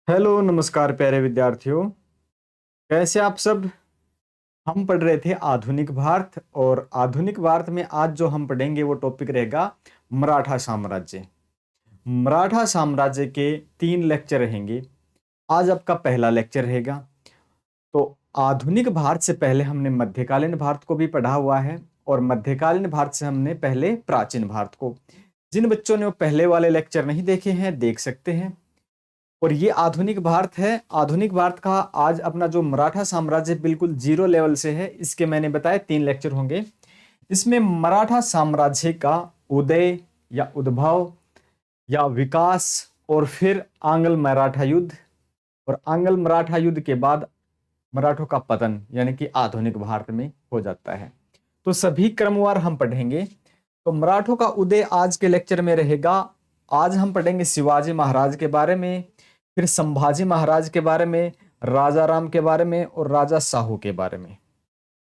Hello नमस्कार प्यारे विद्यार्थियों। कैसे आप सब। हम पढ़ रहे थे आधुनिक भारत, और आधुनिक भारत में आज जो हम पढ़ेंगे वो टॉपिक रहेगा मराठा साम्राज्य। मराठा साम्राज्य के 3 लेक्चर रहेंगे। आज आपका पहला लेक्चर रहेगा। तो आधुनिक भारत से पहले हमने मध्यकालीन भारत को भी पढ़ा हुआ है, और मध्यकालीन भारत से हमने पहले प्राचीन भारत को। जिन बच्चों ने वो पहले वाले लेक्चर नहीं देखे हैं देख सकते हैं। और ये आधुनिक भारत है। आधुनिक भारत का आज अपना जो मराठा साम्राज्य बिल्कुल जीरो लेवल से है, इसके मैंने बताया 3 लेक्चर होंगे। इसमें मराठा साम्राज्य का उदय या उद्भव या विकास, और फिर आंग्ल मराठा युद्ध, और आंग्ल मराठा युद्ध के बाद मराठों का पतन यानी कि आधुनिक भारत में हो जाता है। तो सभी क्रमवार हम पढ़ेंगे। तो मराठों का उदय आज के लेक्चर में रहेगा। आज हम पढ़ेंगे शिवाजी महाराज के बारे में, फिर संभाजी महाराज के बारे में, राजा राम के बारे में, और राजा साहू के बारे में।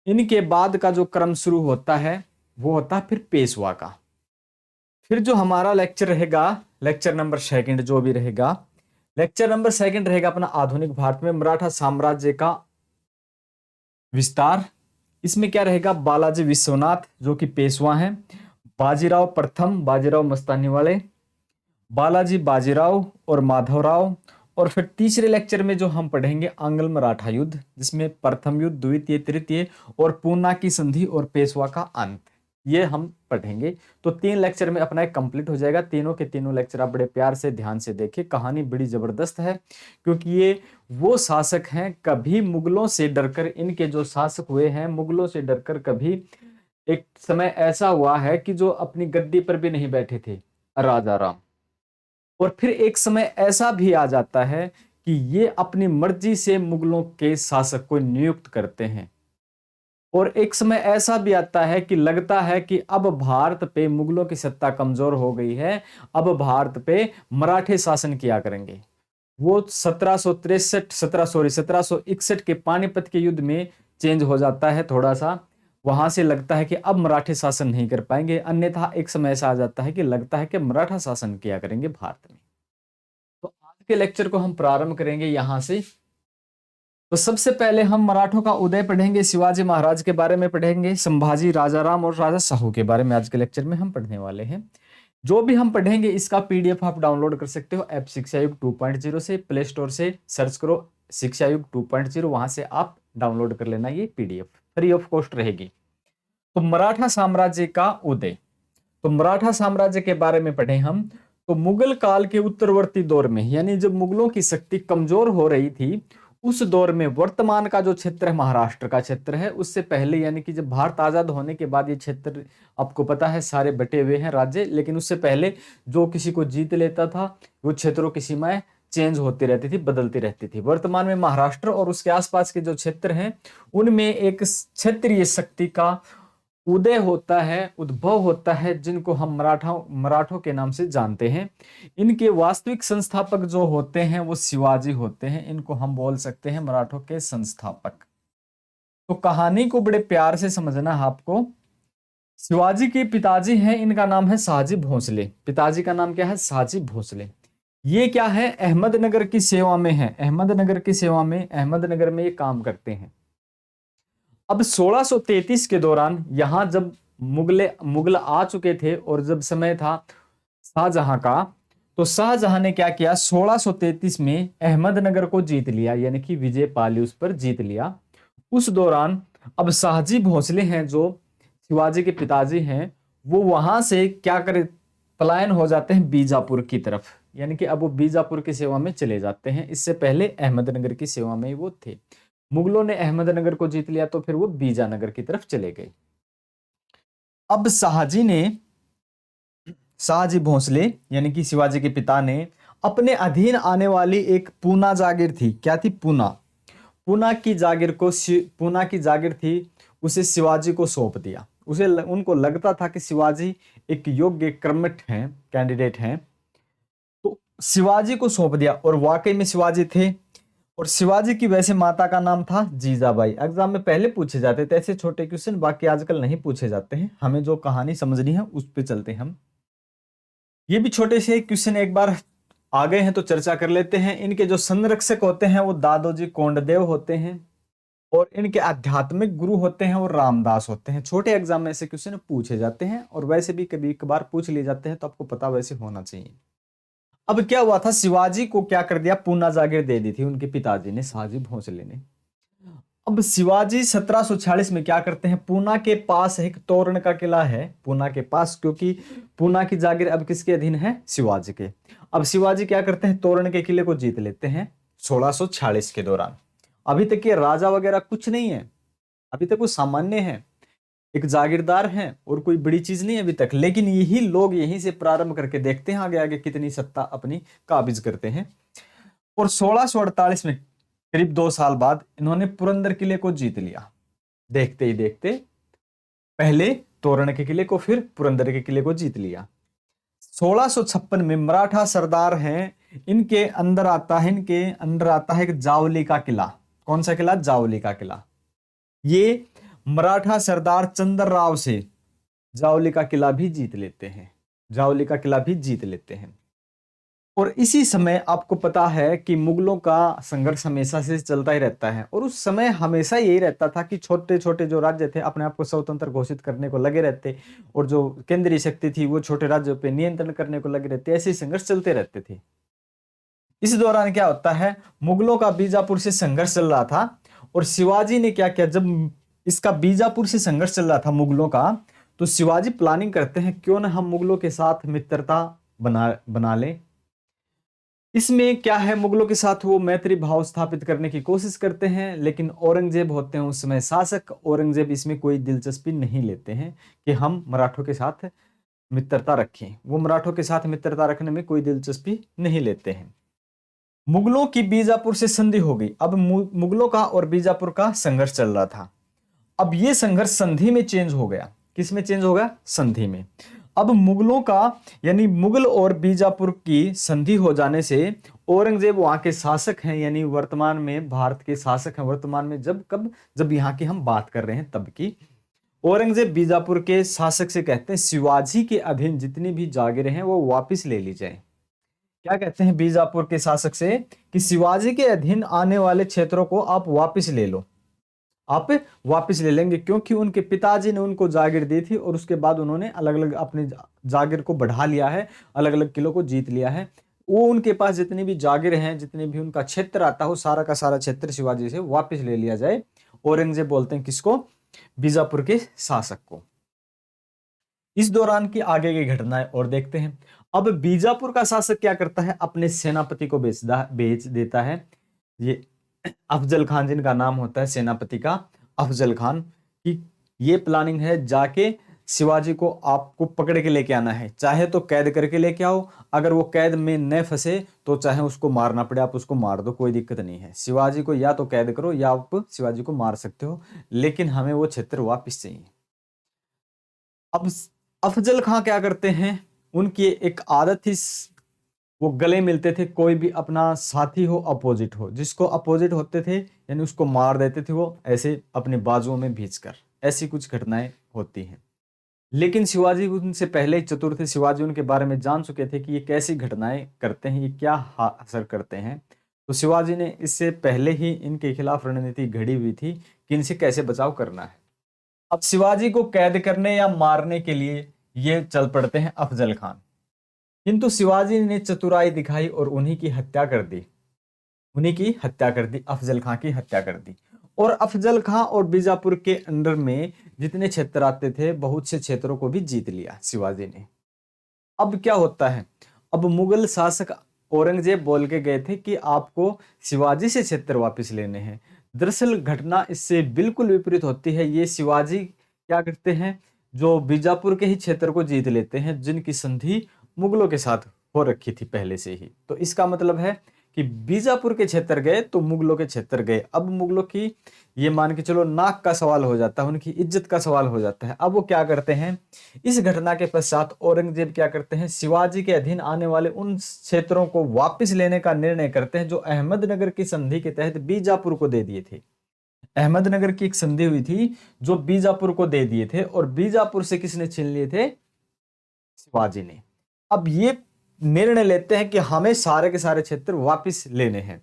इनके बाद का जो क्रम शुरू होता है वो होता है फिर पेशवा का। फिर जो हमारा लेक्चर रहेगा, लेक्चर नंबर 2 जो भी रहेगा, लेक्चर नंबर 2 रहेगा अपना आधुनिक भारत में मराठा साम्राज्य का विस्तार। इसमें क्या रहेगा, बालाजी विश्वनाथ जो कि पेशवा हैं, बाजीराव प्रथम, बाजीराव मस्तानी वाले, बालाजी बाजीराव और माधवराव। और फिर तीसरे लेक्चर में जो हम पढ़ेंगे आंग्ल मराठा युद्ध, जिसमें प्रथम युद्ध, द्वितीय, तृतीय और पूना की संधि और पेशवा का अंत, ये हम पढ़ेंगे। तो 3 लेक्चर में अपना एक कंप्लीट हो जाएगा। तीनों के तीनों लेक्चर आप बड़े प्यार से ध्यान से देखें। कहानी बड़ी जबरदस्त है, क्योंकि ये वो शासक हैं, कभी मुगलों से डरकर, इनके जो शासक हुए हैं मुगलों से डरकर कभी एक समय ऐसा हुआ है कि जो अपनी गद्दी पर भी नहीं बैठे थे, राजा राम। और फिर एक समय ऐसा भी आ जाता है कि ये अपनी मर्जी से मुगलों के शासक को नियुक्त करते हैं। और एक समय ऐसा भी आता है कि लगता है कि अब भारत पे मुगलों की सत्ता कमजोर हो गई है, अब भारत पे मराठे शासन किया करेंगे। वो 1761 के पानीपत के युद्ध में चेंज हो जाता है थोड़ा सा। वहां से लगता है कि अब मराठे शासन नहीं कर पाएंगे, अन्यथा एक समय ऐसा आ जाता है कि लगता है कि मराठा शासन किया करेंगे भारत में। तो आज के लेक्चर को हम प्रारंभ करेंगे यहां से। तो सबसे पहले हम मराठों का उदय पढ़ेंगे, शिवाजी महाराज के बारे में पढ़ेंगे, संभाजी, राजा राम और राजा साहू के बारे में आज के लेक्चर में हम पढ़ने वाले हैं। जो भी हम पढ़ेंगे इसका पीडीएफ आप डाउनलोड कर सकते हो ऐप शिक्षा युग 2.0 से। प्ले स्टोर से सर्च करो शिक्षा युग 2.0, वहां से आप डाउनलोड कर लेना। ये पीडीएफ फ्री ऑफ कॉस्ट रहेगी। तो मराठा साम्राज्य का उदय, तो मराठा साम्राज्य के बारे में पढ़े हम। तो मुगल काल के उत्तरवर्ती दौर में, यानी जब मुगलों की शक्ति कमजोर हो रही थी, उस दौर में वर्तमान का जो क्षेत्र है महाराष्ट्र का क्षेत्र है, उससे पहले यानी कि जब भारत आजाद होने के बाद ये क्षेत्र आपको पता है सारे बटे हुए हैं राज्य, लेकिन उससे पहले जो किसी को जीत लेता था वो क्षेत्रों की सीमाएं चेंज होती रहती थी, बदलती रहती थी। वर्तमान में महाराष्ट्र और उसके आसपास के जो क्षेत्र हैं उनमें एक क्षेत्रीय शक्ति का उदय होता है, उद्भव होता है, जिनको हम मराठों के नाम से जानते हैं। इनके वास्तविक संस्थापक जो होते हैं वो शिवाजी होते हैं। इनको हम बोल सकते हैं मराठों के संस्थापक। तो कहानी को बड़े प्यार से समझना है आपको। शिवाजी के पिताजी हैं, इनका नाम है शाहजी भोसले। पिताजी का नाम क्या है? शाहजी भोसले। ये क्या है? अहमदनगर की सेवा में है। अहमदनगर की सेवा में, अहमदनगर में ये काम करते हैं। अब 1633 के दौरान यहां जब मुगल आ चुके थे और जब समय था शाहजहां का, तो शाहजहां ने क्या किया, 1633 में अहमदनगर को जीत लिया, यानी कि विजय पाली उस पर जीत लिया। उस दौरान अब शाहजी भोसले हैं जो शिवाजी के पिताजी हैं, वो वहां से क्या करे, पलायन हो जाते हैं बीजापुर की तरफ, यानी कि अब वो बीजापुर की सेवा में चले जाते हैं। इससे पहले अहमदनगर की सेवा में वो थे। मुगलों ने अहमदनगर को जीत लिया तो फिर वो बीजानगर की तरफ चले गए। अब शाहजी भोसले यानी कि शिवाजी के पिता ने अपने अधीन आने वाली एक पूना जागीर थी। क्या थी? पूना की जागीर थी, उसे शिवाजी को सौंप दिया। उनको लगता था कि शिवाजी एक योग्य कर्मठ हैं, कैंडिडेट हैं, तो शिवाजी को सौंप दिया। और वाकई में शिवाजी थे। और शिवाजी की वैसे माता का नाम था जीजाबाई। एग्जाम में पहले पूछे जाते थे ऐसे छोटे क्वेश्चन, बाकी आजकल नहीं पूछे जाते हैं। हमें जो कहानी समझनी है उस पे चलते हैं हम। ये भी छोटे से क्वेश्चन एक बार आ गए हैं तो चर्चा कर लेते हैं। इनके जो संरक्षक होते हैं वो दादोजी कोंडदेव होते हैं, और इनके आध्यात्मिक गुरु होते हैं वो रामदास होते हैं। छोटे एग्जाम में से क्वेश्चन पूछे जाते हैं, और वैसे भी कभी कभार पूछ लिए जाते हैं, तो आपको पता वैसे होना चाहिए। अब क्या हुआ था, शिवाजी को क्या कर दिया, पूना जागीर दे दी थी उनके पिताजी ने, शाहजी भोंसले ने। अब शिवाजी 1746 में क्या करते हैं, पूना के पास एक तोरण का किला है, पूना के पास, क्योंकि पूना की जागीर अब किसके अधीन है, शिवाजी के। अब शिवाजी क्या करते हैं, तोरण के किले को जीत लेते हैं 1646 के दौरान। अभी तक ये राजा वगैरह कुछ नहीं है, अभी तक वो सामान्य है, एक जागीरदार हैं, और कोई बड़ी चीज नहीं है अभी तक। लेकिन यही लोग यहीं से प्रारंभ करके देखते हैं आगे आगे कितनी सत्ता अपनी काबिज करते हैं। और 1648 में करीब 2 साल बाद इन्होंने पुरंदर किले को जीत लिया। देखते ही देखते पहले तोरण के किले को, फिर पुरंदर के किले को जीत लिया। 1656 में मराठा सरदार हैं, इनके अंदर आता है एक जावली का किला। कौन सा किला, जावली का किला। ये मराठा सरदार चंद्रराव से जावली का किला भी जीत लेते हैं, जावली का किला भी जीत लेते हैं। और इसी समय आपको पता है कि मुगलों का संघर्ष हमेशा से चलता ही रहता है, और उस समय हमेशा यही रहता था कि छोटे छोटे जो राज्य थे अपने आप को स्वतंत्र घोषित करने को लगे रहते, और जो केंद्रीय शक्ति थी वो छोटे राज्यों पे नियंत्रण करने को लगे रहते। ऐसे संघर्ष चलते रहते थे। इस दौरान क्या होता है, मुगलों का बीजापुर से संघर्ष चल रहा था, और शिवाजी ने क्या किया, जब इसका बीजापुर से संघर्ष चल रहा था मुगलों का, तो शिवाजी प्लानिंग करते हैं क्यों ना हम मुगलों के साथ मित्रता बना लें। इसमें क्या है, मुगलों के साथ वो मैत्री भाव स्थापित करने की कोशिश करते हैं, लेकिन औरंगजेब होते हैं उस समय शासक। औरंगजेब इसमें कोई दिलचस्पी नहीं लेते हैं कि हम मराठों के साथ मित्रता रखें, वो मराठों के साथ मित्रता रखने में कोई दिलचस्पी नहीं लेते हैं। मुगलों की बीजापुर से संधि हो गई। अब मुगलों का और बीजापुर का संघर्ष चल रहा था। अब ये संघर्ष संधि में चेंज हो गया। किस में चेंज हो गया, संधि में। अब मुगलों का यानी मुगल और बीजापुर की संधि हो जाने से औरंगजेब वहां के शासक हैं, यानी वर्तमान में भारत के शासक हैं। वर्तमान में जब यहाँ की हम बात कर रहे हैं तब की। औरंगजेब बीजापुर के शासक से कहते हैं शिवाजी के अधीन जितनी भी जागीरें हैं वो वापस ले ली जाए। क्या कहते हैं बीजापुर के शासक से कि शिवाजी के अधीन आने वाले क्षेत्रों को आप वापस ले लो, आप वापस ले लेंगे, क्योंकि उनके पिताजी ने उनको जागीर दी थी, और उसके बाद उन्होंने अलग अलग अपने जागीर को बढ़ा लिया है, अलग अलग किलों को जीत लिया है। वो उनके पास जितनी भी जागीर हैं, जितने भी उनका क्षेत्र आता है, वो सारा का सारा क्षेत्र शिवाजी से वापस ले लिया जाए। औरंगजेब बोलते हैं किसको, बीजापुर के शासक को। इस दौरान की आगे की घटनाएं और देखते हैं। अब बीजापुर का शासक क्या करता है, अपने सेनापति को बेच देता है। ये अफजल खान, जिनका नाम होता है सेनापति का अफजल खान, की ये प्लानिंग है जाके शिवाजी को आपको पकड़ के लेके आना है, चाहे तो कैद करके लेके आओ, अगर वो कैद में न फंसे तो चाहे उसको मारना पड़े आप उसको मार दो, कोई दिक्कत नहीं है। शिवाजी को या तो कैद करो या आप शिवाजी को मार सकते हो, लेकिन हमें वो क्षेत्र वापस चाहिए। अब अफजल खां क्या करते हैं, उनकी एक आदत थी, वो गले मिलते थे, कोई भी अपना साथी हो अपोजिट हो, जिसको अपोजिट होते थे यानी उसको मार देते थे वो ऐसे अपने बाजुओं में भींचकर। ऐसी कुछ घटनाएं होती हैं। लेकिन शिवाजी उनसे पहले ही चतुर थे, शिवाजी उनके बारे में जान चुके थे कि ये कैसी घटनाएं करते हैं, ये क्या असर करते हैं। तो शिवाजी ने इससे पहले ही इनके खिलाफ रणनीति घड़ी हुई थी कि इनसे कैसे बचाव करना है। अब शिवाजी को कैद करने या मारने के लिए ये चल पड़ते हैं अफजल खान, किंतु शिवाजी ने चतुराई दिखाई और उन्हीं की हत्या कर दी, अफजल खां की हत्या कर दी। और अफजल खां और बीजापुर के अंडर में जितने क्षेत्र आते थे बहुत से क्षेत्रों को भी जीत लिया शिवाजी ने। अब क्या होता है, अब मुगल शासक औरंगजेब बोल के गए थे कि आपको शिवाजी से क्षेत्र वापस लेने हैं। दरअसल घटना इससे बिल्कुल विपरीत होती है। ये शिवाजी क्या करते हैं, जो बीजापुर के ही क्षेत्र को जीत लेते हैं, जिनकी संधि मुगलों के साथ हो रखी थी पहले से ही। तो इसका मतलब है कि बीजापुर के क्षेत्र गए तो मुगलों के क्षेत्र गए। अब मुगलों की ये मान के चलो नाक का सवाल हो जाता है, उनकी इज्जत का सवाल हो जाता है। अब वो क्या करते हैं, इस घटना के पश्चात औरंगजेब क्या करते हैं, शिवाजी के अधीन आने वाले उन क्षेत्रों को वापस लेने का निर्णय करते हैं जो अहमदनगर की संधि के तहत बीजापुर को दे दिए थे। अहमदनगर की एक संधि हुई थी जो बीजापुर को दे दिए थे, और बीजापुर से किसने छीन लिए थे, शिवाजी ने। अब ये निर्णय लेते हैं कि हमें सारे के सारे क्षेत्र वापस लेने हैं।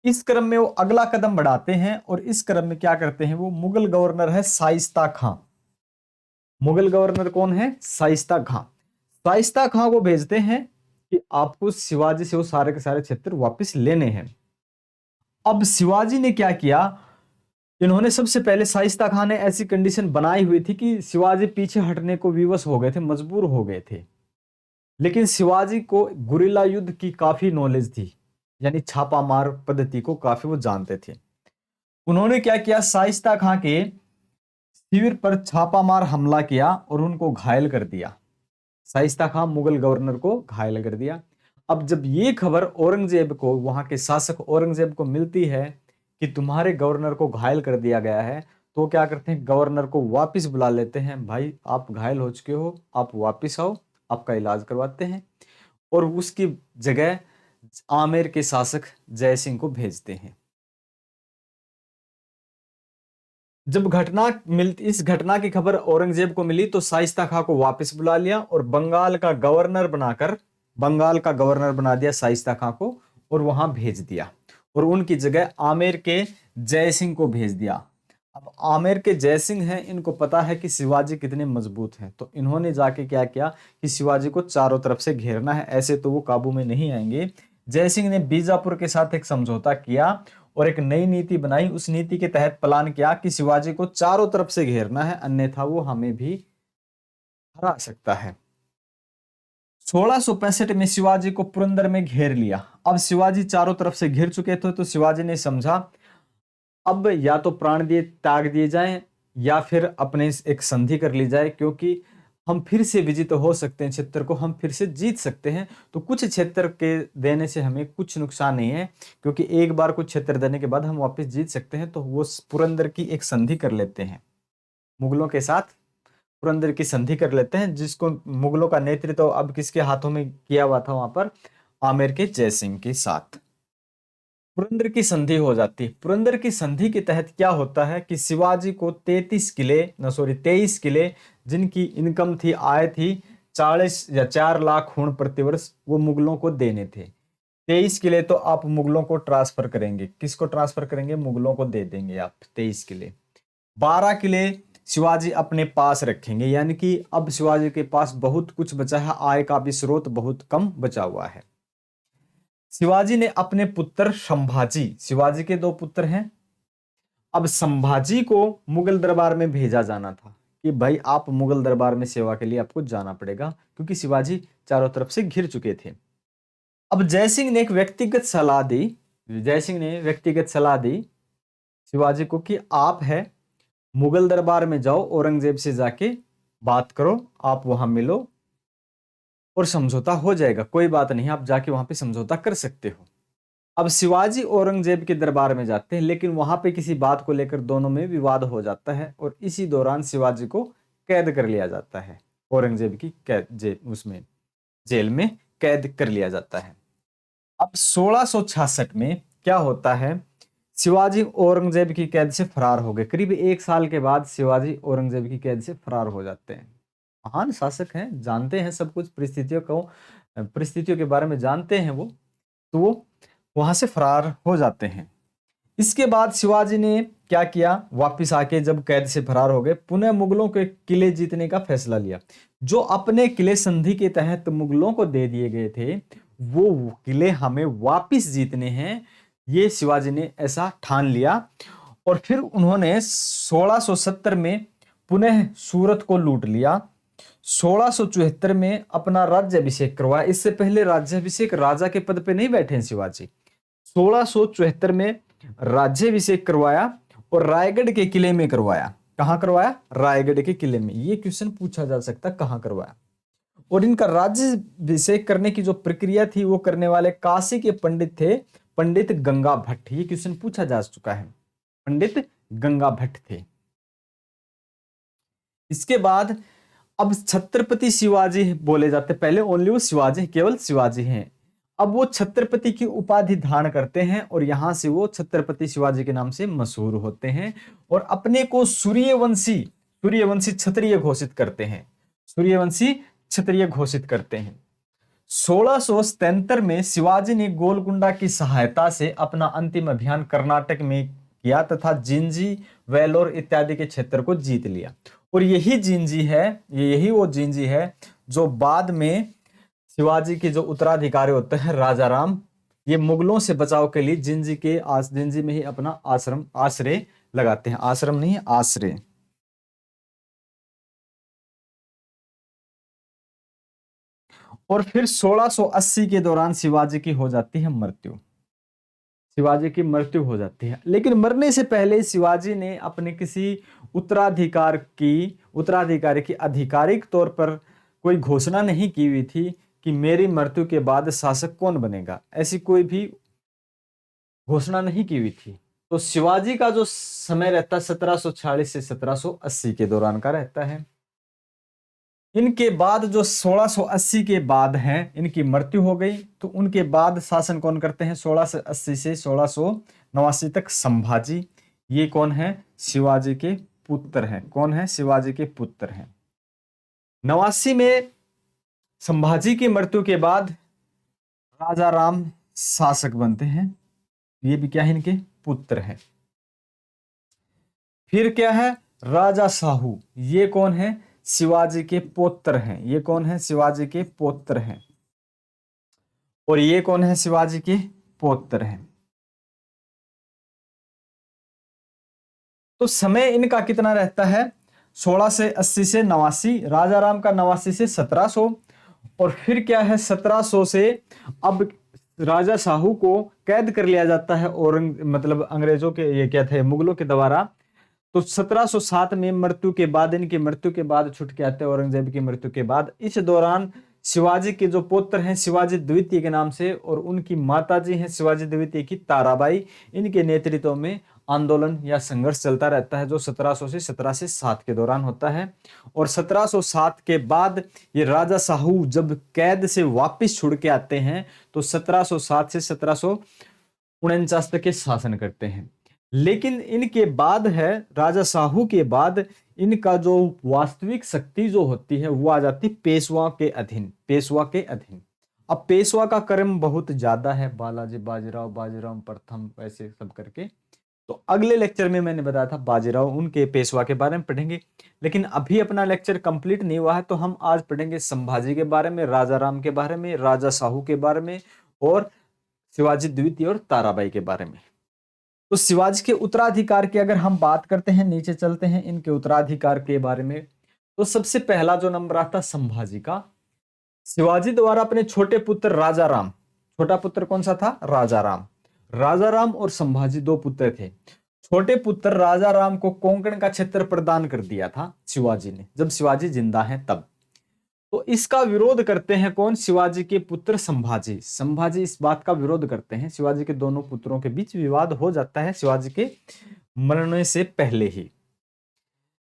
इस क्रम में वो अगला कदम बढ़ाते हैं और इस क्रम में क्या करते हैं, वो मुगल गवर्नर है शाइस्ता खां। मुगल गवर्नर कौन है? शाइस्ता खां। शाइस्ता खां को भेजते हैं कि आपको शिवाजी से वो सारे के सारे क्षेत्र वापस लेने हैं। अब शिवाजी ने क्या किया, इन्होंने सबसे पहले शाइस्ता खां ने ऐसी कंडीशन बनाई हुई थी कि शिवाजी पीछे हटने को विवश हो गए थे, मजबूर हो गए थे। लेकिन शिवाजी को गुरिल्ला युद्ध की काफी नॉलेज थी, यानी छापामार पद्धति को काफी वो जानते थे। उन्होंने क्या किया, शाइस्ता खां के शिविर पर छापामार हमला किया और उनको घायल कर दिया। शाइस्ता खां मुगल गवर्नर को घायल कर दिया। अब जब ये खबर औरंगजेब को, वहां के शासक औरंगजेब को मिलती है कि तुम्हारे गवर्नर को घायल कर दिया गया है, तो क्या करते हैं, गवर्नर को वापस बुला लेते हैं। भाई आप घायल हो चुके हो, आप वापस आओ, आपका इलाज करवाते हैं। और उसकी जगह आमेर के शासक जय सिंह को भेजते हैं। जब इस घटना की खबर औरंगजेब को मिली तो शाइस्ता खां को वापस बुला लिया और बंगाल का गवर्नर बना दिया शाइस्ता खां को और वहां भेज दिया। और उनकी जगह आमेर के जय सिंह को भेज दिया। अब आमेर के जय सिंह हैं, इनको पता है कि शिवाजी कितने मजबूत हैं, तो इन्होंने जाके क्या किया कि शिवाजी को चारों तरफ से घेरना है, ऐसे तो वो काबू में नहीं आएंगे। जय सिंह ने बीजापुर के साथ एक समझौता किया और एक नई नीति बनाई। उस नीति के तहत प्लान किया कि शिवाजी को चारों तरफ से घेरना है, अन्यथा वो हमें भी हरा सकता है। 1665 में शिवाजी को पुरंदर में घेर लिया। अब शिवाजी चारों तरफ से घिर चुके थे, तो शिवाजी ने समझा अब या तो प्राण दिए त्याग दिए जाएं या फिर अपने एक संधि कर ली जाए, क्योंकि हम फिर से विजित हो सकते हैं, क्षेत्र को हम फिर से जीत सकते हैं। तो कुछ क्षेत्र के देने से हमें कुछ नुकसान नहीं है, क्योंकि एक बार कुछ क्षेत्र देने के बाद हम वापस जीत सकते हैं। तो वो पुरंदर की एक संधि कर लेते हैं, मुगलों के साथ पुरंदर की संधि कर लेते हैं, जिसको मुगलों का नेतृत्व तो अब किसके हाथों में किया हुआ था, वहां पर आमेर के जय सिंह के साथ पुरंदर की संधि हो जाती है। पुरंदर की संधि के तहत क्या होता है कि शिवाजी को 23 किले जिनकी इनकम थी, आय थी 40 या 4 लाख खून प्रतिवर्ष, वो मुगलों को देने थे। 23 किले तो आप मुगलों को ट्रांसफर करेंगे, किसको ट्रांसफर करेंगे, मुगलों को दे देंगे आप 23 किले। 12 किले शिवाजी अपने पास रखेंगे, यानी कि अब शिवाजी के पास बहुत कुछ बचा है, आय का भी स्रोत बहुत कम बचा हुआ है। शिवाजी ने अपने पुत्र संभाजी, शिवाजी के 2 पुत्र हैं, अब संभाजी को मुगल दरबार में भेजा जाना था कि भाई आप मुगल दरबार में सेवा के लिए आपको जाना पड़ेगा, क्योंकि शिवाजी चारों तरफ से घिर चुके थे। अब जय सिंह ने व्यक्तिगत सलाह दी शिवाजी को कि आप है मुगल दरबार में जाओ, औरंगजेब से जाके बात करो, आप वहां मिलो और समझौता हो जाएगा, कोई बात नहीं, आप जाके वहां पे समझौता कर सकते हो। अब शिवाजी औरंगजेब के दरबार में जाते हैं, लेकिन वहां पे किसी बात को लेकर दोनों में विवाद हो जाता है और इसी दौरान शिवाजी को कैद कर लिया जाता है, औरंगजेब की उसमें जेल में कैद कर लिया जाता है। अब 1666 में क्या होता है, शिवाजी औरंगजेब की कैद से फरार हो गए। करीब 1 साल के बाद शिवाजी औरंगजेब की कैद से फरार हो जाते हैं। महान शासक हैं, जानते हैं सब कुछ, परिस्थितियों के बारे में जानते हैं वो, तो वो वहां से फरार हो जाते हैं। इसके बाद शिवाजी ने क्या किया, वापिस आके जब कैद से फरार हो गए, पुनः मुगलों के किले जीतने का फैसला लिया। जो अपने किले संधि के तहत मुगलों को दे दिए गए थे, वो किले हमें वापिस जीतने हैं, ये शिवाजी ने ऐसा ठान लिया। और फिर उन्होंने 1670 में पुनः सूरत को लूट लिया। 1674 में अपना राज्याभिषेक करवाया। इससे पहले राज्याभिषेक राजा के पद पे नहीं बैठे हैं शिवाजी। 1674 में राज्याभिषेक करवाया और रायगढ़ के किले में करवाया। कहां करवाया, रायगढ़ के किले में। ये क्वेश्चन पूछा जा सकता कहां करवाया। और इनका राज्याभिषेक करने की जो प्रक्रिया थी वो करने वाले काशी के पंडित थे, पंडित गंगा भट्ट। ये क्वेश्चन पूछा जा चुका है, पंडित गंगा भट्ट थे। इसके बाद अब छत्रपति शिवाजी बोले जाते, पहले ओनली वो शिवाजी, केवल शिवाजी हैं। अब वो छत्रपति की उपाधि धारण करते हैं और यहां से वो छत्रपति शिवाजी के नाम से मशहूर होते हैं और अपने को सूर्यवंशी क्षत्रिय घोषित करते हैं। सूर्यवंशी क्षत्रिय घोषित करते हैं। 1677 में शिवाजी ने गोलकुंडा की सहायता से अपना अंतिम अभियान कर्नाटक में किया तथा जिंजी, वेलोर इत्यादि के क्षेत्र को जीत लिया। और यही वो जिंजी है जो बाद में शिवाजी के जो उत्तराधिकारी होते हैं राजा राम, ये मुगलों से बचाव के लिए जिंजी में ही अपना आश्रय लगाते हैं। आश्रम नहीं, आश्रय। और फिर 1680 के दौरान शिवाजी की हो जाती है मृत्यु। शिवाजी की मृत्यु हो जाती है, लेकिन मरने से पहले शिवाजी ने अपने किसी उत्तराधिकारी की आधिकारिक तौर पर कोई घोषणा नहीं की हुई थी कि मेरी मृत्यु के बाद शासक कौन बनेगा, ऐसी कोई भी घोषणा नहीं की हुई थी। तो शिवाजी का जो समय रहता है 1746 से 1780 के दौरान का रहता है। इनके बाद जो 1680 के बाद हैं, इनकी मृत्यु हो गई, तो उनके बाद शासन कौन करते हैं 1680 से 1689 तक? संभाजी। ये कौन है? शिवाजी के पुत्र हैं। कौन है? शिवाजी के पुत्र हैं। 89 में संभाजी की मृत्यु के बाद राजा राम शासक बनते हैं। ये भी क्या है? इनके पुत्र हैं। फिर क्या है? राजा साहू। ये कौन है? शिवाजी के पौत्र हैं। ये कौन है? शिवाजी के पौत्र हैं। और ये कौन है? शिवाजी के पौत्र हैं। तो समय इनका कितना रहता है? 1680 से 89, राजा राम का 89 से 1700। और फिर क्या है? 1700 से अब राजा साहू को कैद कर लिया जाता है अंग्रेजों के, ये क्या थे, मुगलों के द्वारा। तो 1707 में इनकी मृत्यु के बाद छूट के आते हैं औरंगजेब की मृत्यु के बाद। इस दौरान शिवाजी के जो पुत्र हैं शिवाजी द्वितीय के नाम से, और उनकी माताजी हैं शिवाजी द्वितीय की ताराबाई, इनके नेतृत्व में आंदोलन या संघर्ष चलता रहता है, जो 1700 से 1707 के दौरान होता है। और 1707 के बाद ये राजा साहू जब कैद से वापस छुड़ के आते हैं, तो 1707 से 1749 तक के शासन करते हैं। लेकिन इनके बाद है, राजा साहू के बाद इनका जो वास्तविक शक्ति जो होती है वो आ जाती पेशवा के अधीन। पेशवा के अधीन। अब पेशवा का क्रम बहुत ज्यादा है, बालाजी, बाजीराव प्रथम, ऐसे सब करके। तो अगले लेक्चर में मैंने बताया था बाजीराव, उनके पेशवा के बारे में पढ़ेंगे। लेकिन अभी अपना लेक्चर कंप्लीट नहीं हुआ है, तो हम आज पढ़ेंगे संभाजी के बारे में, राजा राम के बारे में, राजा साहू के बारे में, और शिवाजी द्वितीय और ताराबाई के बारे में। तो शिवाजी के उत्तराधिकार की अगर हम बात करते हैं, नीचे चलते हैं इनके उत्तराधिकार के बारे में, तो सबसे पहला जो नंबर आता संभाजी का। शिवाजी द्वारा अपने छोटे पुत्र राजा राम, छोटा पुत्र कौन सा था? राजा राम। राजा राम और संभाजी दो पुत्र थे। छोटे पुत्र राजा राम को कोंकण का क्षेत्र प्रदान कर दिया था शिवाजी ने, जब शिवाजी जिंदा हैं तब। तो इसका विरोध करते हैं कौन? शिवाजी के पुत्र संभाजी। संभाजी इस बात का विरोध करते हैं। शिवाजी के दोनों पुत्रों के बीच विवाद हो जाता है शिवाजी के मरने से पहले ही।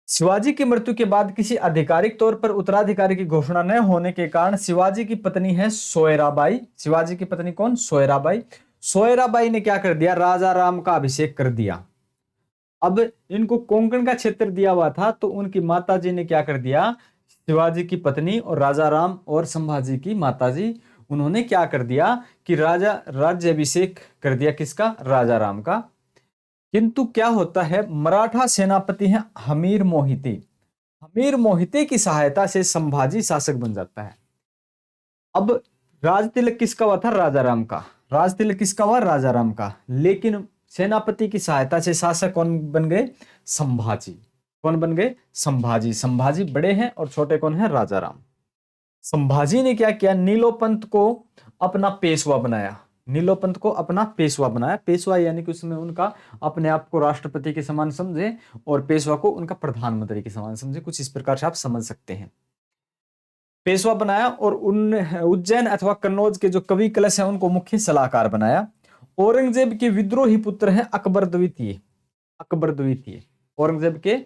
शिवाजी की मृत्यु के बाद किसी आधिकारिक तौर पर उत्तराधिकारी की घोषणा न होने के कारण शिवाजी की पत्नी है सोयराबाई। शिवाजी की पत्नी कौन? सोयराबाई। सोयराबाई ने क्या कर दिया? राजा राम का अभिषेक कर दिया। अब इनको कोंकण का क्षेत्र दिया हुआ था, तो उनकी माताजी ने क्या कर दिया? शिवाजी की पत्नी और राजा राम और संभाजी की माताजी, उन्होंने क्या कर दिया कि राज्याभिषेक कर दिया। किसका? राजा राम का। किंतु क्या होता है, मराठा सेनापति हैं हमीर मोहिते। हमीर मोहिते की सहायता से संभाजी शासक बन जाता है। अब राज तिलक किसका हुआ था? राजा राम का। राज तिलक किसका हुआ? राजा राम का। लेकिन सेनापति की सहायता से शासक कौन बन गए? संभाजी। कौन बन गए? संभाजी। संभाजी बड़े हैं और छोटे कौन है? राजा राम। संभाजी ने क्या किया? नीलोपंत को अपना पेशवा बनाया। नीलोपंत को अपना पेशवा बनाया। पेशवा यानी कि उसमें उनका अपने आप को राष्ट्रपति के समान समझे, और पेशवा को उनका प्रधानमंत्री के समान समझे। कुछ इस प्रकार से आप समझ सकते हैं। पेशवा बनाया, और उज्जैन अथवा कन्नौज के जो कवि कलश हैं उनको मुख्य सलाहकार बनाया। औरंगजेब के विद्रोही पुत्र हैं अकबर द्वितीय। अकबर द्वितीय, औरंगजेब के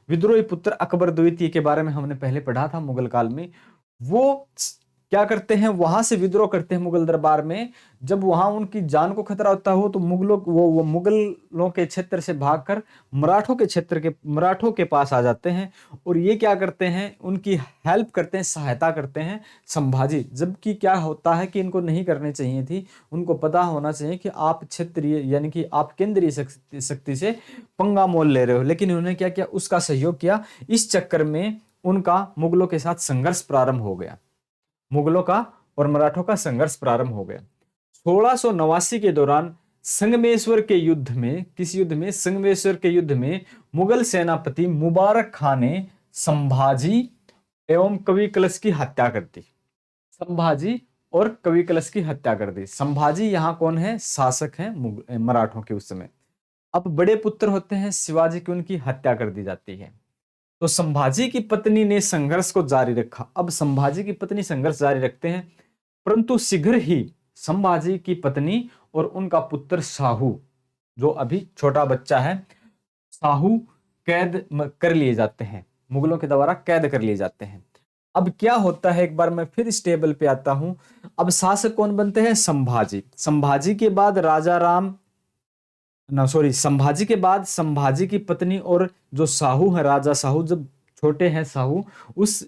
विद्रोही पुत्र अकबर द्वितीय के बारे में हमने पहले पढ़ा था मुगल काल में। वो क्या करते हैं, वहां से विद्रोह करते हैं मुगल दरबार में। जब वहां उनकी जान को खतरा होता हो तो वो मुगलों के क्षेत्र से भागकर मराठों के पास आ जाते हैं, और ये क्या करते हैं, उनकी हेल्प करते हैं, सहायता करते हैं संभाजी। जबकि क्या होता है कि इनको नहीं करनी चाहिए थी, उनको पता होना चाहिए कि आप क्षेत्रीय यानी कि आप केंद्रीय शक्ति से पंगा मोल ले रहे हो, लेकिन उन्होंने क्या किया, उसका सहयोग किया। इस चक्कर में उनका मुगलों के साथ संघर्ष प्रारंभ हो गया, मुगलों का और मराठों का संघर्ष प्रारंभ हो गया। 1689 के दौरान संगमेश्वर के युद्ध में, किस युद्ध में, संगमेश्वर के युद्ध में मुगल सेनापति मुबारक खान ने संभाजी एवं कवि कलश की हत्या कर दी। संभाजी और कवि कलश की हत्या कर दी। संभाजी यहाँ कौन है, शासक हैं मराठों के उस समय। अब बड़े पुत्र होते हैं शिवाजी की, उनकी हत्या कर दी जाती है। तो संभाजी की पत्नी ने संघर्ष को जारी रखा। अब संभाजी की पत्नी संघर्ष जारी रखते हैं, परंतु शीघ्र ही संभाजी की पत्नी और उनका पुत्र साहू, जो अभी छोटा बच्चा है, साहू कैद कर लिए जाते हैं, मुगलों के द्वारा कैद कर लिए जाते हैं। अब क्या होता है, एक बार मैं फिर इस टेबल पे आता हूं। अब शासक कौन बनते हैं, संभाजी। संभाजी के बाद राजा राम संभाजी के बाद संभाजी की पत्नी और जो साहू है, राजा साहू, जब छोटे हैं साहू,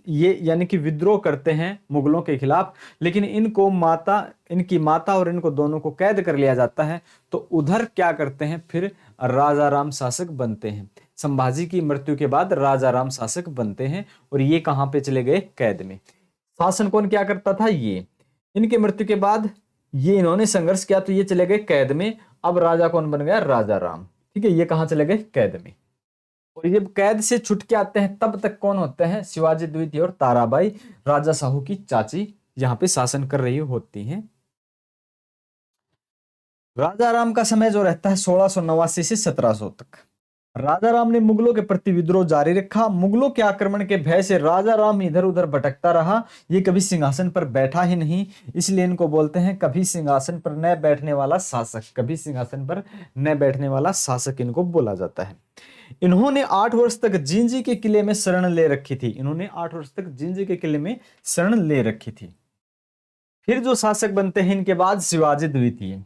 ये यानी कि विद्रोह करते हैं मुगलों के खिलाफ, लेकिन इनकी माता और इनको दोनों को कैद कर लिया जाता है। तो उधर क्या करते हैं, फिर राजा राम शासक बनते हैं। संभाजी की मृत्यु के बाद राजा राम शासक बनते हैं, और ये कहां पे चले गए, कैद में। शासन कौन क्या करता था, ये। इनके मृत्यु के बाद ये इन्होंने संघर्ष किया तो ये चले गए कैद में। अब राजा कौन बन गया, राजा राम। ठीक है, ये कहां चले गए, कैद में। और ये कैद से छुट के आते हैं, तब तक कौन होते हैं, शिवाजी द्वितीय और ताराबाई, राजा साहू की चाची, यहां पे शासन कर रही होती हैं। राजा राम का समय जो रहता है 1689 से 1700 तक। राजा राम ने मुगलों के प्रति विद्रोह जारी रखा। मुगलों के आक्रमण के भय से राजा राम इधर उधर भटकता रहा। ये कभी सिंहासन पर बैठा ही नहीं, इसलिए इनको बोलते हैं कभी सिंहासन पर न बैठने वाला शासक। कभी सिंहासन पर न बैठने वाला शासक इनको बोला जाता है। इन्होंने 8 वर्ष तक जिंजी के किले में शरण ले रखी थी। इन्होंने 8 वर्ष तक जिंजी के किले में शरण ले रखी थी। फिर जो शासक बनते हैं इनके बाद, शिवाजी द्वितीय।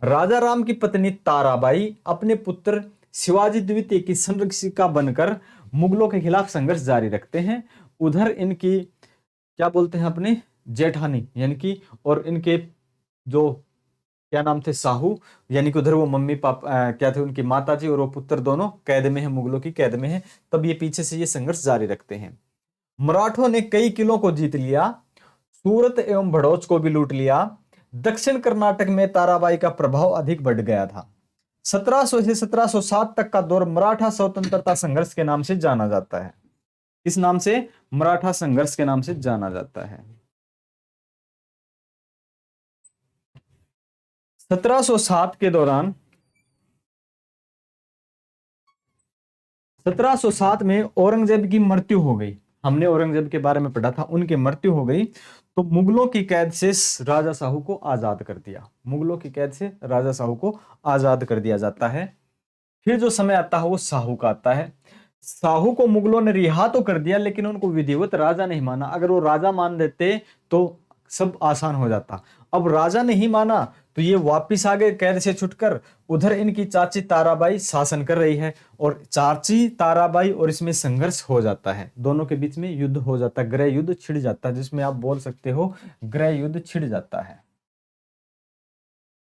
राजा राम की पत्नी ताराबाई अपने पुत्र शिवाजी द्वितीय की संरक्षिका बनकर मुगलों के खिलाफ संघर्ष जारी रखते हैं। उधर इनकी क्या बोलते हैं, अपने जेठानी यानी कि, और इनके जो क्या नाम थे, साहू, यानी कि उधर वो मम्मी पापा क्या थे, उनकी माताजी और वो पुत्र दोनों कैद में है, मुगलों की कैद में है। तब ये पीछे से ये संघर्ष जारी रखते हैं। मराठों ने कई किलों को जीत लिया, सूरत एवं भड़ोच को भी लूट लिया। दक्षिण कर्नाटक में ताराबाई का प्रभाव अधिक बढ़ गया था। 1700 से 1707 तक का दौर मराठा स्वतंत्रता संघर्ष के नाम से जाना जाता है। किस नाम से, मराठा संघर्ष के नाम से जाना जाता है। 1707 के दौरान 1707 में औरंगजेब की मृत्यु हो गई। हमने औरंगजेब के बारे में पढ़ा था, उनकी मृत्यु हो गई। तो मुगलों की कैद से राजा साहू को आजाद कर दिया। मुगलों की कैद से राजा साहू को आजाद कर दिया जाता है। फिर जो समय आता है वो साहू का आता है। साहू को मुगलों ने रिहा तो कर दिया, लेकिन उनको विधिवत राजा नहीं माना। अगर वो राजा मान देते तो सब आसान हो जाता। अब राजा नहीं माना तो ये वापिस आ गए कैद से छुटकर। उधर इनकी चाची ताराबाई शासन कर रही है, और चाची ताराबाई और इसमें संघर्ष हो जाता है। दोनों के बीच में युद्ध हो जाता है, गृह युद्ध छिड़ जाता है, जिसमें आप बोल सकते हो गृह युद्ध छिड़ जाता है।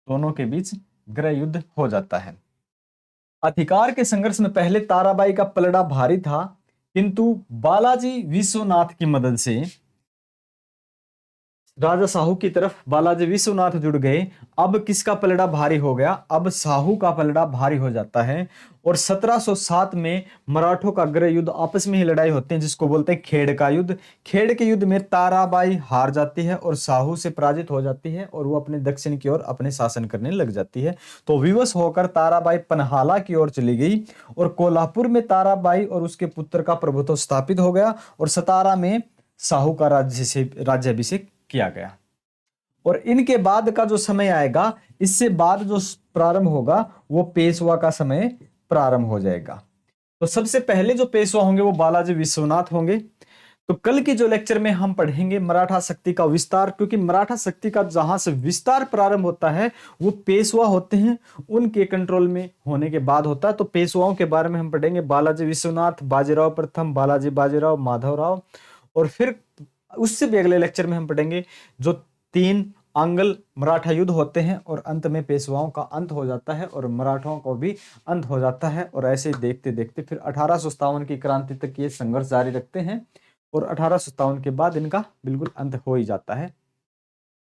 दोनों के बीच गृह युद्ध हो जाता है। अधिकार के संघर्ष में पहले ताराबाई का पलड़ा भारी था, किंतु बालाजी विश्वनाथ की मदद से राजा साहू की तरफ बालाजी विश्वनाथ जुड़ गए। अब किसका पलड़ा भारी हो गया, अब साहू का पलड़ा भारी हो जाता है। और 1707 में मराठों का गृह युद्ध, आपस में ही लड़ाई होती है, जिसको बोलते हैं खेड़ का युद्ध। खेड़ के युद्ध में ताराबाई हार जाती है और साहू से पराजित हो जाती है, और वो अपने दक्षिण की ओर अपने शासन करने लग जाती है। तो विवश होकर ताराबाई पन्हाला की ओर चली गई, और कोल्हापुर में ताराबाई और उसके पुत्र का प्रभुत्व स्थापित हो गया, और सतारा में साहू का राज्याभिषेक किया गया। और इनके बाद का जो समय आएगा, इससे बाद जो प्रारंभ होगा वो पेशवा का समय प्रारंभ हो जाएगा। तो सबसे पहले जो पेशवा होंगे वो बालाजी विश्वनाथ होंगे। तो कल के जो लेक्चर में हम पढ़ेंगे मराठा शक्ति का विस्तार, क्योंकि मराठा शक्ति का जहां से विस्तार प्रारंभ होता है वो पेशवा होते हैं, उनके कंट्रोल में होने के बाद होता है। तो पेशवाओं के बारे में हम पढ़ेंगे, बालाजी विश्वनाथ, बाजीराव प्रथम, बालाजी बाजीराव, माधवराव, और फिर उससे भी अगले लेक्चर में हम पढ़ेंगे जो 3 आंगल मराठा युद्ध होते हैं और अंत में पेशवाओं का अंत हो जाता है और मराठों को भी अंत हो जाता है। और ऐसे देखते देखते फिर 1857 की क्रांति तक ये संघर्ष जारी रखते हैं और 1857 के बाद इनका बिल्कुल अंत हो ही जाता है।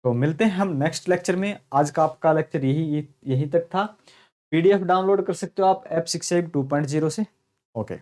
तो मिलते हैं हम नेक्स्ट लेक्चर में। आज का आपका लेक्चर यही तक था। पीडीएफ डाउनलोड कर सकते हो आप ऐप शिक्षा 2.0 से। ओके।